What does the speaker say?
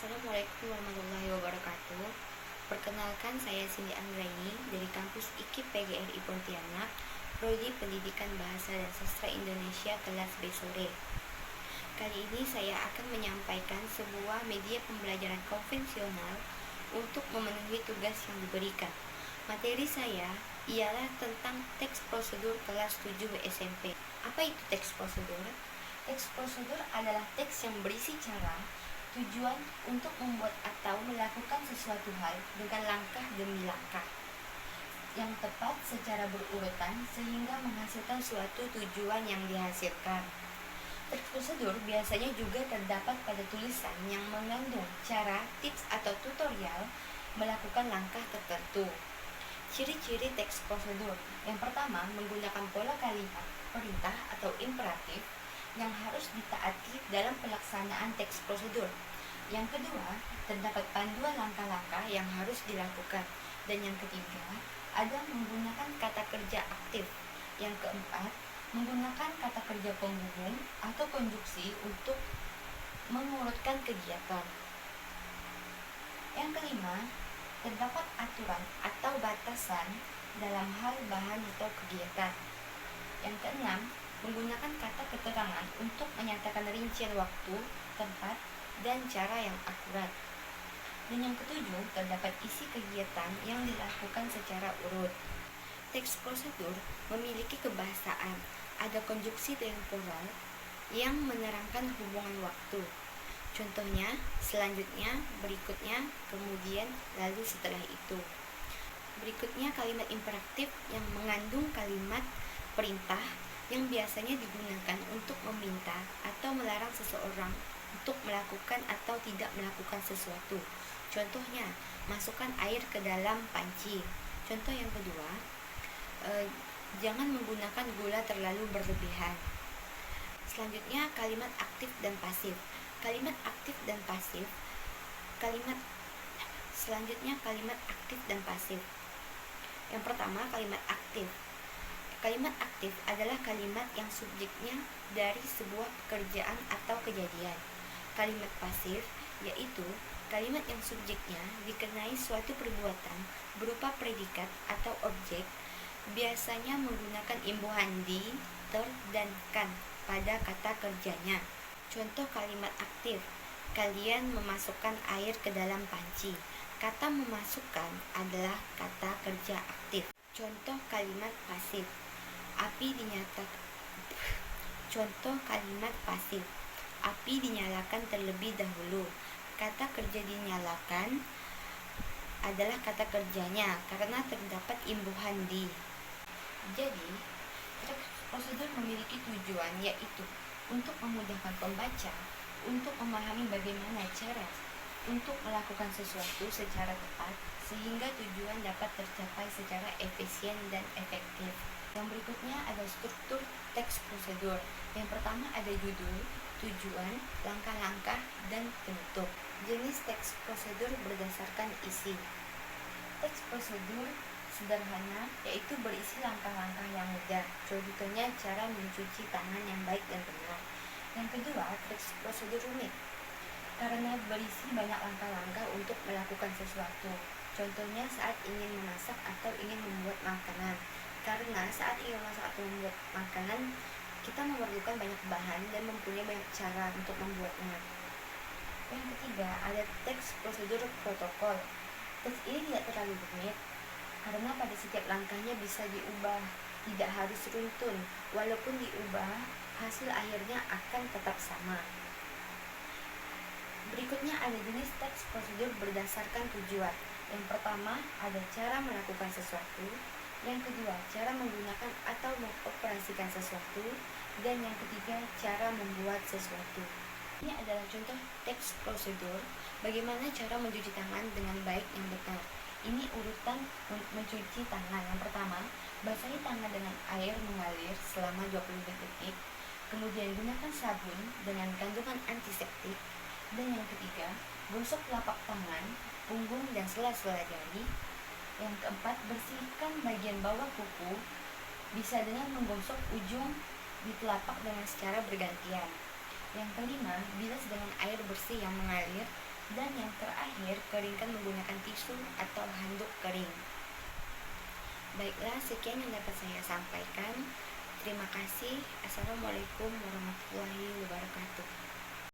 Assalamualaikum warahmatullahi wabarakatuh. Perkenalkan, saya Cindy Anggraini dari kampus IKIP PGRI Pontianak, Prodi Pendidikan Bahasa dan Sastra Indonesia kelas B sore. Kali ini saya akan menyampaikan sebuah media pembelajaran konvensional untuk memenuhi tugas yang diberikan. Materi saya ialah tentang teks prosedur kelas 7 SMP. Apa itu teks prosedur? Teks prosedur adalah teks yang berisi cara, tujuan untuk membuat atau melakukan sesuatu hal dengan langkah demi langkah yang tepat secara berurutan sehingga menghasilkan suatu tujuan yang dihasilkan. Teks prosedur biasanya juga terdapat pada tulisan yang mengandung cara, tips atau tutorial melakukan langkah tertentu. Ciri-ciri teks prosedur: yang pertama, menggunakan pola kalimat, perintah atau imperatif yang harus ditaati dalam pelaksanaan teks prosedur. Yang kedua, terdapat panduan langkah-langkah yang harus dilakukan. Dan yang ketiga, ada menggunakan kata kerja aktif. Yang keempat, menggunakan kata kerja penghubung atau konjuksi untuk mengurutkan kegiatan. Yang kelima, terdapat aturan atau batasan dalam hal bahan atau kegiatan. Yang keenam, menggunakan kata keterangan untuk menyatakan rincian waktu, tempat, dan cara yang akurat. Dan yang ketujuh, terdapat isi kegiatan yang dilakukan secara urut. Teks prosedur memiliki kebahasaan, ada konjuksi temporal yang menerangkan hubungan waktu. Contohnya, selanjutnya, berikutnya, kemudian, lalu setelah itu. Berikutnya kalimat imperatif yang mengandung kalimat perintah yang biasanya digunakan untuk meminta atau melarang seseorang untuk melakukan atau tidak melakukan sesuatu. Contohnya, masukkan air ke dalam panci. Contoh yang kedua, jangan menggunakan gula terlalu berlebihan. Selanjutnya, kalimat aktif dan pasif. Kalimat aktif dan pasif. Selanjutnya kalimat aktif dan pasif. Yang pertama, kalimat aktif. Kalimat aktif adalah kalimat yang subjeknya dari sebuah pekerjaan atau kejadian. Kalimat pasif yaitu kalimat yang subjeknya dikenai suatu perbuatan berupa predikat atau objek, biasanya menggunakan imbuhan di, ter, dan kan pada kata kerjanya. Contoh kalimat aktif: kalian memasukkan air ke dalam panci. Kata memasukkan adalah kata kerja aktif. Contoh kalimat pasif: Contoh kalimat pasif: api dinyalakan terlebih dahulu. Kata kerja dinyalakan adalah kata kerjanya karena terdapat imbuhan di. Jadi, teks prosedur memiliki tujuan, yaitu untuk memudahkan pembaca untuk memahami bagaimana cara untuk melakukan sesuatu secara tepat sehingga tujuan dapat tercapai secara efisien dan efektif. Yang berikutnya ada struktur teks prosedur. Yang pertama ada judul, tujuan, langkah-langkah, dan bentuk. Jenis teks prosedur berdasarkan isi. Teks prosedur sederhana yaitu berisi langkah-langkah yang mudah. Contohnya cara mencuci tangan yang baik dan benar. Yang kedua, teks prosedur rumit karena berisi banyak langkah-langkah untuk melakukan sesuatu. Contohnya saat ingin memasak atau ingin membuat makanan. Karena saat ingin memasak atau membuat makanan, kita memerlukan banyak bahan dan mempunyai banyak cara untuk membuatnya. Yang ketiga, ada teks prosedur protokol. Teks ini tidak terlalu rumit karena pada setiap langkahnya bisa diubah, tidak harus runtun. Walaupun diubah, hasil akhirnya akan tetap sama. Berikutnya ada jenis teks prosedur berdasarkan tujuan. Yang pertama ada cara melakukan sesuatu. Yang kedua, cara menggunakan atau mengoperasikan sesuatu. Dan yang ketiga, cara membuat sesuatu. Ini adalah contoh teks prosedur bagaimana cara mencuci tangan dengan baik yang benar. Ini urutan mencuci tangan. Yang pertama, basahi tangan dengan air mengalir selama 20 detik. Kemudian gunakan sabun dengan kandungan antiseptik. Dan yang ketiga, gosok telapak tangan, punggung, dan sela-sela jari. Yang keempat, bersihkan bagian bawah kuku, bisa dengan menggosok ujung di telapak dengan secara bergantian. Yang kelima, bilas dengan air bersih yang mengalir Dan yang terakhir, keringkan menggunakan tisu atau handuk kering. Baiklah, sekian yang dapat saya sampaikan. Terima kasih. Assalamualaikum warahmatullahi wabarakatuh.